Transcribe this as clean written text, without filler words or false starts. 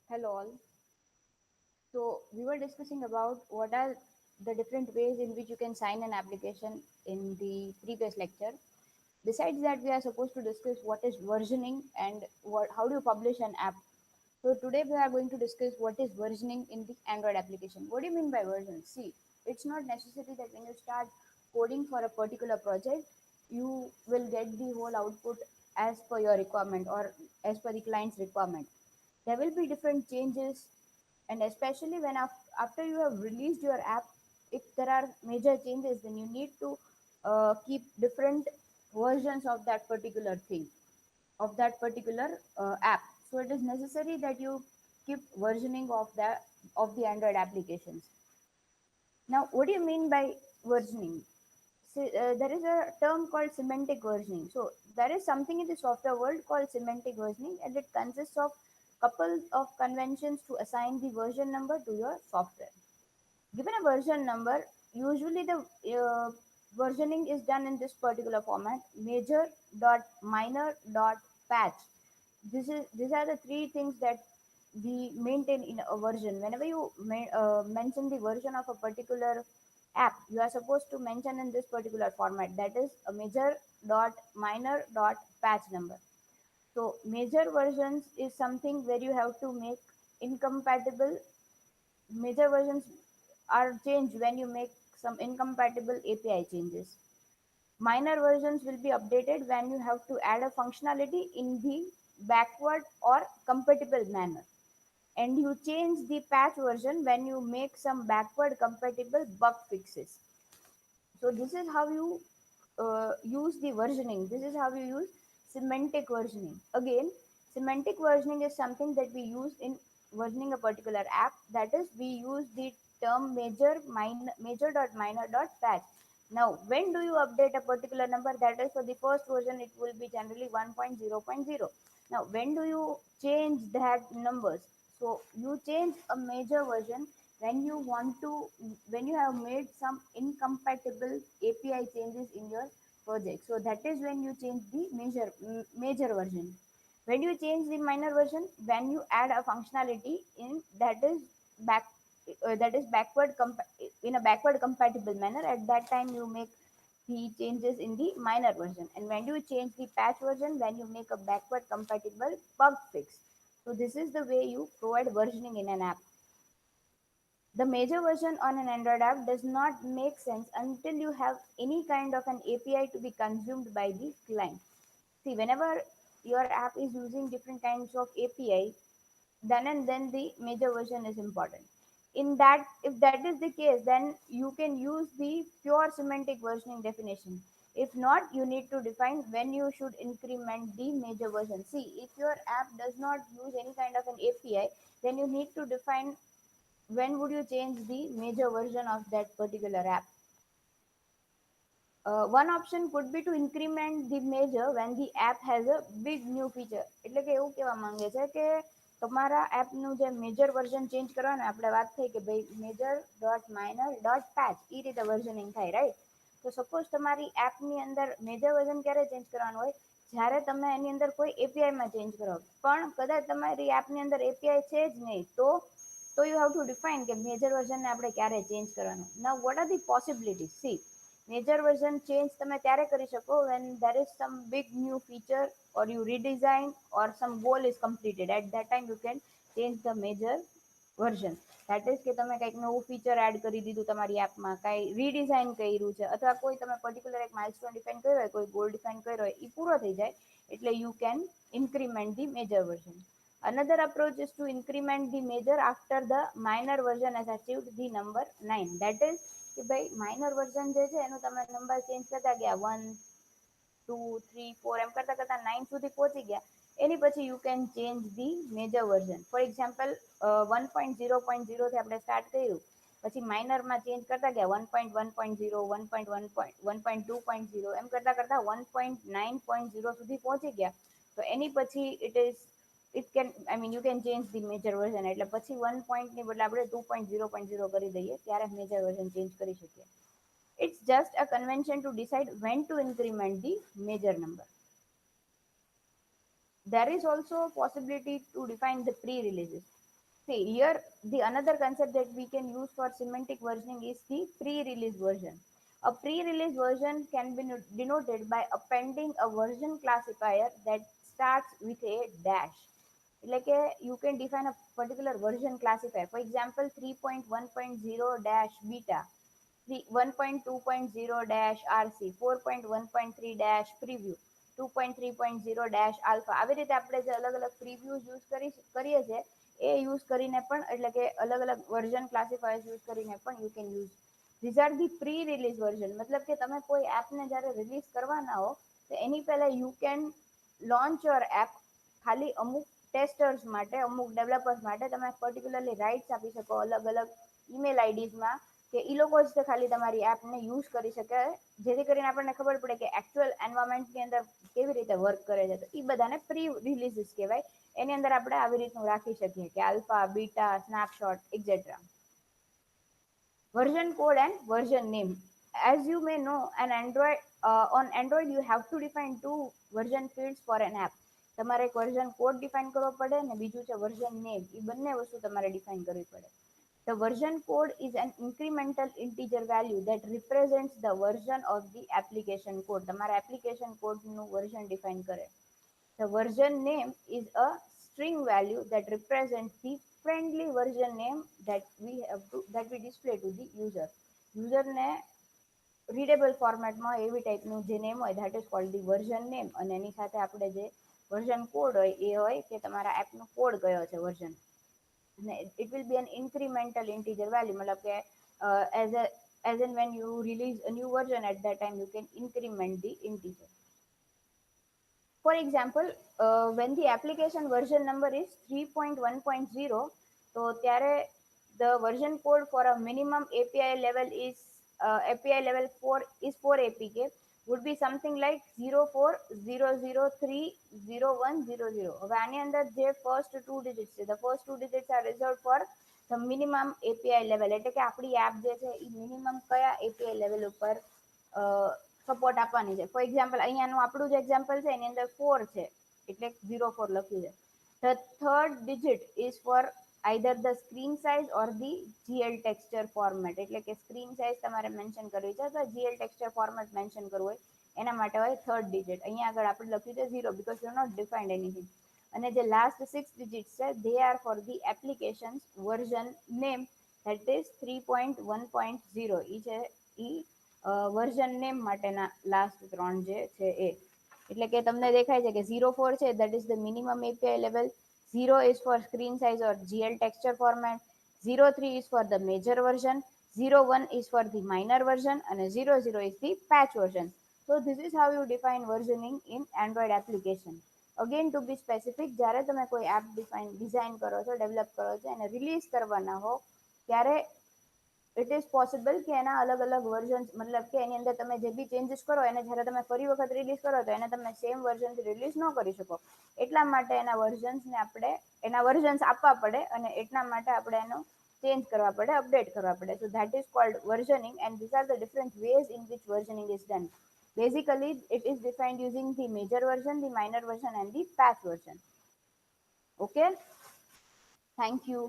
Hello all. So we were discussing about what are the different ways in which you can sign an application in the previous lecture. Besides that, we are supposed to discuss what is versioning and how do you publish an app. So today we are going to discuss what is versioning in the Android application. What do you mean by version? See, it's not necessary that when you start coding for a particular project, you will get the whole output as per your requirement or as per the client's requirement. There will be different changes, and especially when after you have released your app, if there are major changes, then you need to keep different versions of that particular thing, of that particular app. So it is necessary that you keep versioning of the Android applications. Now, what do you mean by versioning? There is a term called semantic versioning. So there is something in the software world called semantic versioning, and it consists of couple of conventions to assign the version number to your software. Given a version number, usually the versioning is done in this particular format: major dot minor dot patch. These are the three things that we maintain in a version. Whenever you mention the version of a particular app, you are supposed to mention in this particular format, that is a major dot minor dot patch number. So major versions is something where you have to make incompatible. Major versions are changed when you make some incompatible API changes. Minor versions will be updated when you have to add a functionality in the backward or compatible manner. And you change the patch version when you make some backward compatible bug fixes. So this is how you use the versioning. This is how you use semantic versioning. Again, semantic versioning is something that we use in versioning a particular app. That is, we use the term major dot minor dot patch. Now, when do you update a particular number? That is, for the first version, it will be generally 1.0.0. Now, when do you change that numbers? So you change a major version when you want to, when you have made some incompatible API changes in your project. So that is when you change the major version. When you change the minor version, when you add a functionality in that is back that is in a backward compatible manner, at that time you make the changes in the minor version. And when you change the patch version, when you make a backward compatible bug fix. So this is the way you provide versioning in an app. The major version on an Android app does not make sense until you have any kind of an API to be consumed by the client. See, whenever your app is using different kinds of API, then and then the major version is important. In that, if that is the case, then you can use the pure semantic versioning definition. If not, you need to define when you should increment the major version. See, if your app does not use any kind of an API, then you need to define when would you change the major version of that particular app. One option could be to increment the major when the app has a big new feature. એટલે કે એવું કહેવા માંગે છે કે તમારા એપનું જે major version change કરવાનું, આપણે વાત થઈ કે ભાઈ major dot minor dot patch એ રીતે વર્ઝનિંગ થાય, રાઈટ? તો સપોઝ તમારી એપની અંદર મેજર વર્ઝન ક્યારે ચેન્જ કરવાનું હોય? જ્યારે તમે એની અંદર કોઈ એપીઆઈમાં ચેન્જ કરો. પણ કદાચ તમારી એપની અંદર એપીઆઈ છે જ નહીં, તો યુ હેવ ટુ ડિફાઇન કે મેજર વર્ઝનને આપણે ક્યારે ચેન્જ કરવાનું. નાઉ what are the possibilities? C, major version change તમે ત્યારે કરી શકો when there is some big new feature or you redesign or some goal is completed. At that time you can change the major version. That is કે તમે કંઈક નવું feature add કરી દીધું તમારી એપમાં, કાંઈ રીડિઝાઇન કર્યું છે, અથવા કોઈ તમે પર્ટિક્યુલર એક માઇલસ્ટોન ડિફાઇન કર્યો હોય, કોઈ ગોલ ડિફાઇન કર્યો હોય, એ પૂરો થઈ જાય એટલે you can increment the major version. Another approach is to increment the major after the minor version has achieved the number 9. That is કે ભાઈ માઇનર વર્ઝન જે છે એનું તમે નંબર ચેન્જ કરતા ગયા 1 2 3 4 એમ કરતા કરતા 9 સુધી પહોંચી ગયા. એની પછી you can change the major version. For example 1.0.0 થી આપણે સ્ટાર્ટ કર્યું, પછી માઇનરમાં ચેન્જ કરતા ગયા 1.1.0 1.2.0 એમ કરતા કરતા 1.9.0 સુધી પહોંચી ગયા. તો એની પછી it can I mean you can change the major version. એટલે પછી 1 પોઈન્ટની બદલે આપણે 2.0.0 કરી દઈએ, ત્યારે મેજર વર્ઝન ચેન્જ કરી શકીએ. It's just a convention to decide when to increment the major number. There is also a possibility to define the pre-releases. See here, the another concept that we can use for semantic versioning is the pre-release version. A pre-release version can be denoted by appending a version classifier that starts with a dash. Like you can define a particular version classifier. For example, 3.1.0 dash beta, 1.2.0 dash RC, 4.1.3 dash preview, 2.3.0 dash alpha. આવી રીતે આપણે જે અલગ અલગ પ્રીવ્યુઝ use કરીએ છીએ એ use કરીને પણ એટલે કે અલગ અલગ વર્ઝન ક્લાસિફાયર્સ યુઝ કરીને પણ you can use. These are the pre release version, મતલબ કે તમે કોઈ એપને જ્યારે રિલીઝ કરવાના હો તો એની પહેલા you can launch your app ખાલી અમુક ટેસ્ટર્સ માટે, અમુક ડેવલપર્સ માટે તમે પર્ટિક્યુલરલી રાઇટ્સ આપી શકો અલગ અલગ ઈમેલ આઈડીઝમાં કે એ લોકો જ ખાલી તમારી એપને યુઝ કરી શકે, જેથી કરીને આપણને ખબર પડે કે એકચ્યુઅલ એન્વાયરમેન્ટની અંદર કેવી રીતે વર્ક કરે છે. તો એ બધાને પ્રી રિલીઝિસ કહેવાય. એની અંદર આપણે આવી રીતનું રાખી શકીએ કે alpha, beta, snapshot et cetera. Version code and version name. As you may know, on Android you have to define two version fields for an app. તમારે એક વર્ઝન કોડ ડિફાઇન કરવો પડે ને બીજું છે વર્ઝન નેમ. એ બંને વસ્તુ તમારે ડિફાઇન કરવી પડે. The version code is an incremental integer value that represents the version of the application code. તમારા application code નું version define કરે. The version name is a string value that represents the friendly version name that we display to the user. User ને readable ફોર્મેટમાં એવી ટાઈપનું જે name હોય that is called the version name. અને એની સાથે આપણે જે વર્ઝન કોડ હોય એ હોય કે તમારા એપનો કોડ કયો છે version. It will be an incremental integer value, matlab ke as and when you release a new version, at that time you can increment the integer. For example, when the application version number is 3.1.0, so ત્યારે the version code for a minimum API level is API level 4 is 4 APK would be something like 0400300100. હવે આની અંદર જે first two digits છે, the first two digits are reserved for the minimum API level, એટલે કે આપણી app જે છે એ મિનિમમ કયા API લેવલ ઉપર સપોર્ટ આપવાની છે. ફોર એક્ઝામ્પલ અહીંયાનું આપણું જે એક્ઝામ્પલ છે એની અંદર 4 છે એટલે 04 લખ્યું છે. The third digit is for either the screen size or the GL texture format, એટલે કે સ્ક્રીન સાઇઝ તમારે મેન્શન કરવી છે તો GL texture format મેન્શન કરવું હોય એના માટે હોય થર્ડ ડિજિટ. અહીંયા આગળ આપણે લખ્યું છે 0 because you not defined anything. અને જે લાસ્ટ 6 ડિજિટ્સ છે they are for the applications version name, that is 3.1.0. ઈ છે ઈ વર્ઝન નેમ માટેના લાસ્ટ 3 જે છે એ. એટલે કે તમને દેખાય છે કે 04 છે that is the minimum API level, 0 is for screen size or GL texture format, 03 is for the major version, 01 is for the minor version and 00 is the patch version. So this is how you define versioning in Android application. Again to be specific, જ્યારે તમે કોઈ app design કરો છો, develop કરો છો અને release કરવાના હો ત્યારે ઇટ ઇઝ પોસિબલ કે એના અલગ અલગ વર્ઝન્સ, મતલબ કે એની અંદર તમે જે બી ચેન્જીસ કરો એને જ્યારે તમે ફરી વખત રિલીઝ કરો તો એને તમે સેમ વર્ઝનથી રિલીઝ ન કરી શકો. એટલા માટે એના વર્ઝન્સને આપણે એના વર્ઝન્સ આપવા પડે અને એટલા માટે આપણે એનો ચેન્જ કરવા પડે, અપડેટ કરવા પડે. So that is called versioning and these are the different ways in which versioning is done. Basically it is defined using the major version, the minor version and the patch version. Okay, thank you.